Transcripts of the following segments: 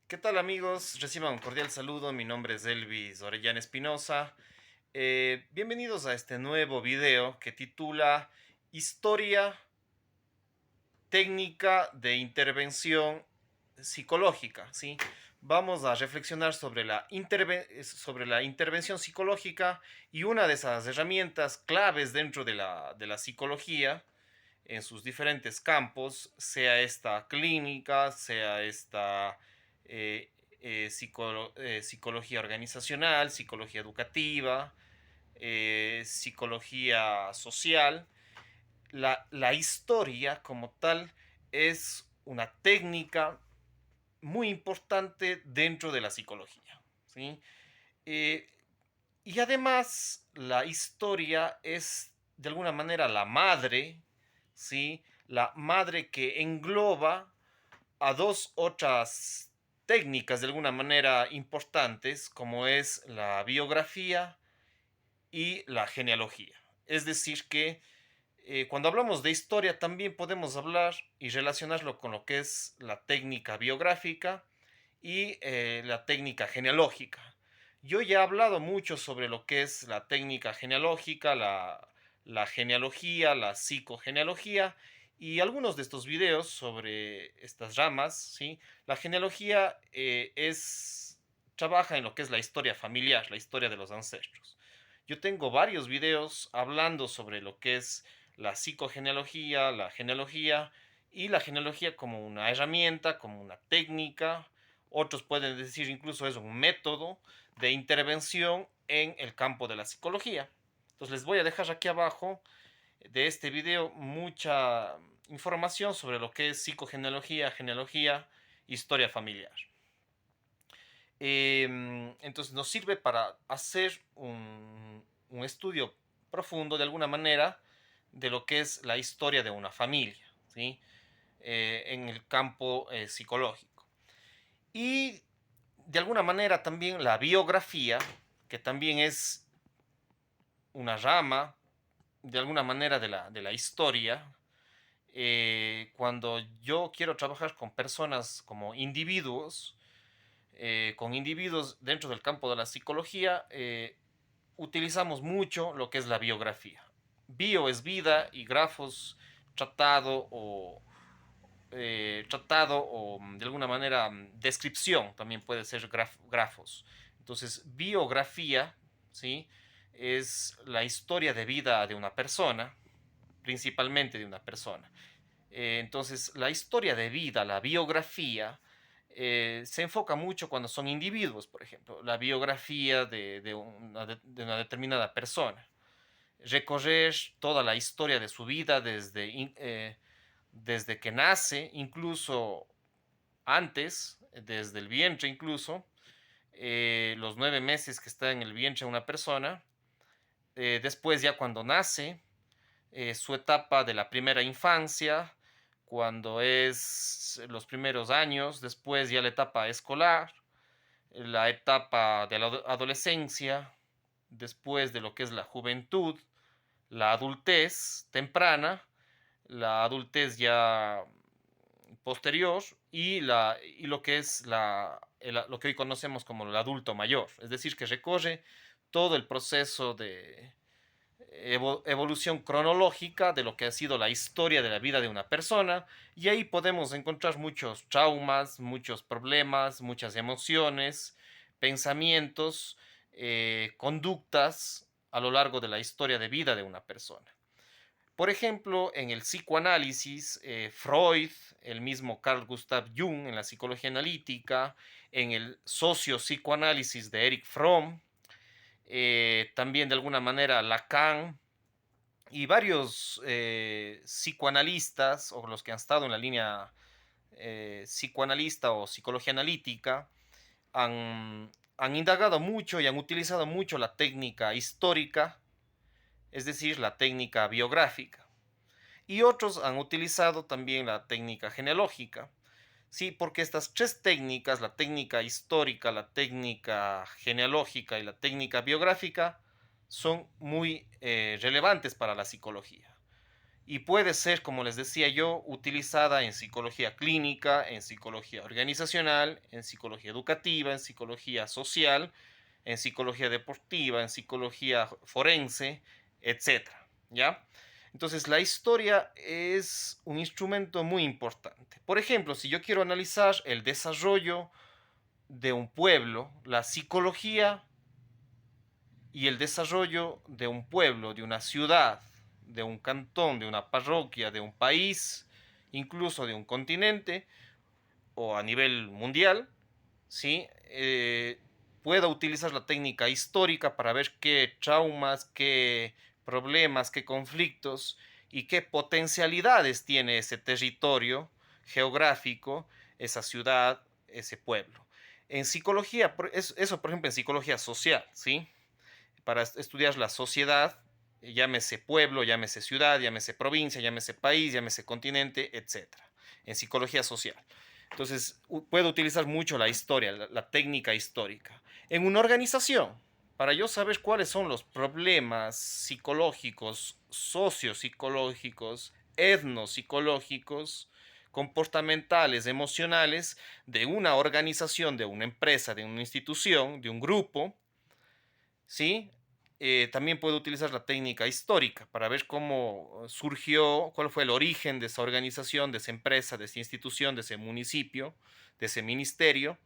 ¿Qué tal amigos? Reciban un cordial saludo. Mi nombre es Elvis Orellana Espinosa. Bienvenidos a este nuevo video que titula Historia técnica de intervención psicológica, ¿sí? Vamos a reflexionar sobre la intervención psicológica y una de esas herramientas claves dentro de la psicología en sus diferentes campos, sea esta clínica, sea esta psicología organizacional, psicología educativa, psicología social. La historia como tal es una técnica muy importante dentro de la psicología, ¿sí? Eh, y además la historia es de alguna manera la madre, ¿sí? La madre que engloba a dos otras técnicas de alguna manera importantes, como es la biografía y la genealogía. Es decir, que cuando hablamos de historia también podemos hablar y relacionarlo con lo que es la técnica biográfica y la técnica genealógica. Yo ya he hablado mucho sobre lo que es la técnica genealógica, la genealogía, la psicogenealogía y algunos de estos videos sobre estas ramas, ¿sí? La genealogía trabaja en lo que es la historia familiar, la historia de los ancestros. Yo tengo varios videos hablando sobre lo que es la psicogenealogía, la genealogía y la genealogía como una herramienta, como una técnica. Otros pueden decir incluso es un método de intervención en el campo de la psicología. Entonces les voy a dejar aquí abajo de este video mucha información sobre lo que es psicogenealogía, genealogía, historia familiar. Entonces nos sirve para hacer un estudio profundo de alguna manera de lo que es la historia de una familia, ¿sí? En el campo psicológico. Y de alguna manera también la biografía, que también es una rama de alguna manera de la historia. Cuando yo quiero trabajar con personas como individuos, con individuos dentro del campo de la psicología, utilizamos mucho lo que es la biografía. Bio es vida y grafos tratado o de alguna manera descripción, también puede ser grafos. Entonces, biografía, ¿sí? Es la historia de vida de una persona, principalmente de una persona. Entonces, la historia de vida, la biografía, se enfoca mucho cuando son individuos, por ejemplo, la biografía de una determinada persona. Recorrer toda la historia de su vida desde que nace, incluso antes, desde el vientre incluso, los 9 meses que está en el vientre una persona, después ya cuando nace, su etapa de la primera infancia, cuando es los primeros años, después ya la etapa escolar, la etapa de la adolescencia, después de lo que es la juventud, la adultez temprana, la adultez ya posterior y lo que es lo que hoy conocemos como el adulto mayor, es decir, que recorre todo el proceso de evolución cronológica de lo que ha sido la historia de la vida de una persona y ahí podemos encontrar muchos traumas, muchos problemas, muchas emociones, pensamientos, conductas a lo largo de la historia de vida de una persona. Por ejemplo, en el psicoanálisis, Freud, el mismo Carl Gustav Jung en la psicología analítica, en el socio-psicoanálisis de Erich Fromm, también de alguna manera Lacan y varios psicoanalistas o los que han estado en la línea psicoanalista o psicología analítica han indagado mucho y han utilizado mucho la técnica histórica, es decir, la técnica biográfica. Y otros han utilizado también la técnica genealógica. Sí, porque estas tres técnicas, la técnica histórica, la técnica genealógica y la técnica biográfica, son muy relevantes para la psicología. y puede ser, como les decía yo, utilizada en psicología clínica, en psicología organizacional, en psicología educativa, en psicología social, en psicología deportiva, en psicología forense, etcétera, ¿ya? Entonces, la historia es un instrumento muy importante. Por ejemplo, si yo quiero analizar el desarrollo de un pueblo, la psicología y el desarrollo de un pueblo, de una ciudad, de un cantón, de una parroquia, de un país, incluso de un continente o a nivel mundial, ¿sí? Pueda utilizar la técnica histórica para ver qué traumas, qué problemas, qué conflictos y qué potencialidades tiene ese territorio geográfico, esa ciudad, ese pueblo. En psicología, eso por ejemplo en psicología social, ¿sí? Para estudiar la sociedad, llámese pueblo, llámese ciudad, llámese provincia, llámese país, llámese continente, etcétera, en psicología social. Entonces, puedo utilizar mucho la historia, la técnica histórica. En una organización, para yo saber cuáles son los problemas psicológicos, sociopsicológicos, etnopsicológicos, comportamentales, emocionales de una organización, de una empresa, de una institución, de un grupo, ¿sí? También puedo utilizar la técnica histórica para ver cómo surgió, cuál fue el origen de esa organización, de esa empresa, de esa institución, de ese municipio, de ese ministerio,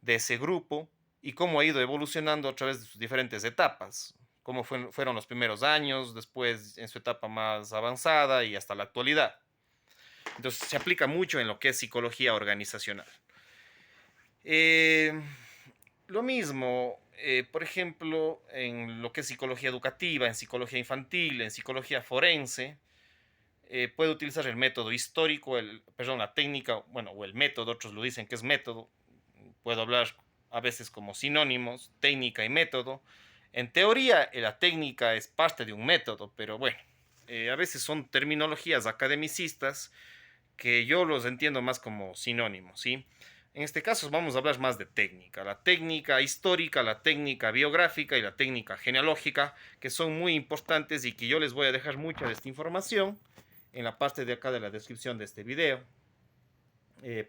de ese grupo, y cómo ha ido evolucionando a través de sus diferentes etapas, cómo fueron los primeros años, después en su etapa más avanzada y hasta la actualidad. Entonces se aplica mucho en lo que es psicología organizacional. Eh, lo mismo, por ejemplo, en lo que es psicología educativa, en psicología infantil, en psicología forense, puede utilizar el método histórico, perdón, la técnica, bueno, o el método, otros lo dicen que es método, puedo hablar a veces como sinónimos, técnica y método. En teoría, la técnica es parte de un método, pero bueno, a veces son terminologías academicistas que yo los entiendo más como sinónimos, ¿sí? En este caso vamos a hablar más de técnica, la técnica histórica, la técnica biográfica y la técnica genealógica, que son muy importantes y que yo les voy a dejar mucha de esta información en la parte de acá de la descripción de este video,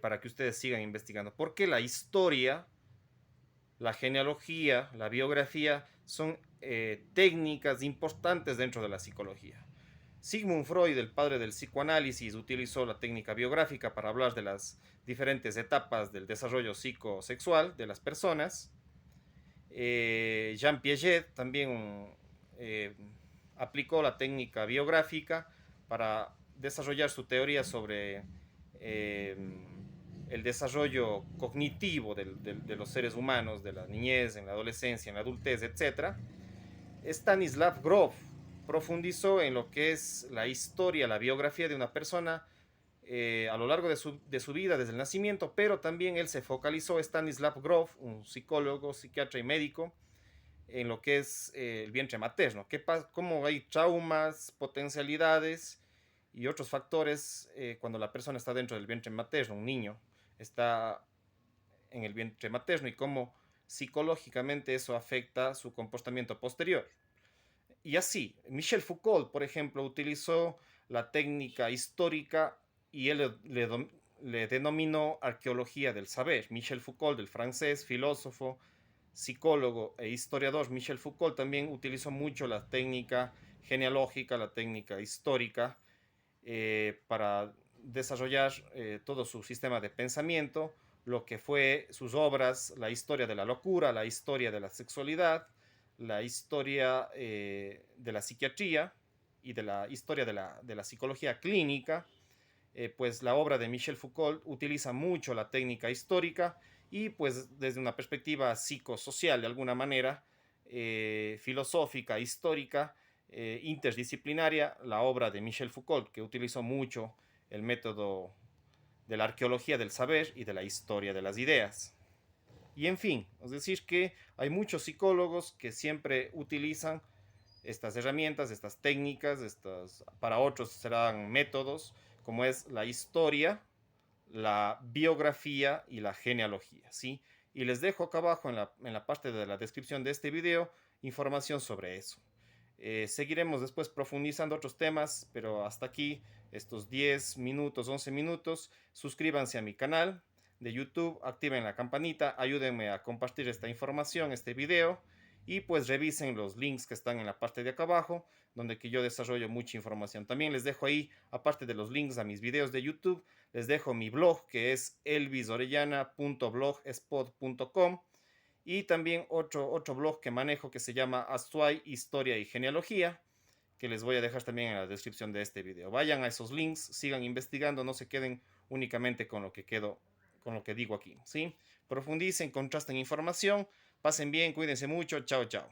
para que ustedes sigan investigando. Porque la historia, la genealogía, la biografía son técnicas importantes dentro de la psicología. Sigmund Freud, el padre del psicoanálisis, utilizó la técnica biográfica para hablar de las diferentes etapas del desarrollo psicosexual de las personas. Jean Piaget también eh, aplicó la técnica biográfica para desarrollar su teoría sobre eh, el desarrollo cognitivo de los seres humanos, de la niñez, en la adolescencia, en la adultez, etc. Stanislav Grof profundizó en lo que es la historia, la biografía de una persona a lo largo de su vida, desde el nacimiento, pero también él se focalizó, Stanislav Grof, un psicólogo, psiquiatra y médico, en lo que es el vientre materno, cómo hay traumas, potencialidades y otros factores cuando la persona está dentro del vientre materno, un niño está en el vientre materno y cómo psicológicamente eso afecta su comportamiento posterior. Y así, Michel Foucault, por ejemplo, utilizó la técnica histórica y él le denominó arqueología del saber. Michel Foucault, el francés, filósofo, psicólogo e historiador, Michel Foucault también utilizó mucho la técnica genealógica, la técnica histórica, para desarrollar todo su sistema de pensamiento, lo que fue sus obras, la historia de la locura, la historia de la sexualidad, la historia de la psiquiatría y de la historia de la psicología clínica. Pues la obra de Michel Foucault utiliza mucho la técnica histórica y pues desde una perspectiva psicosocial de alguna manera, filosófica, histórica, interdisciplinaria, la obra de Michel Foucault, que utilizó mucho el método de la arqueología del saber y de la historia de las ideas. Y en fin, es decir, que hay muchos psicólogos que siempre utilizan estas herramientas, estas técnicas, para otros serán métodos, como es la historia, la biografía y la genealogía, ¿sí? Y les dejo acá abajo en la parte de la descripción de este video información sobre eso. Seguiremos después profundizando otros temas, pero hasta aquí estos 10 minutos, 11 minutos. Suscríbanse a mi canal de YouTube, activen la campanita, ayúdenme a compartir esta información, este video, y pues revisen los links que están en la parte de acá abajo, donde que yo desarrollo mucha información. También les dejo ahí, aparte de los links a mis videos de YouTube, les dejo mi blog, que es elvisorellana.blogspot.com, y también otro blog que manejo que se llama Astuay Historia y Genealogía, que les voy a dejar también en la descripción de este video. Vayan a esos links, sigan investigando, no se queden únicamente con lo que con lo que digo aquí, ¿sí? Profundicen, contrasten información, pasen bien, cuídense mucho, chao, chao.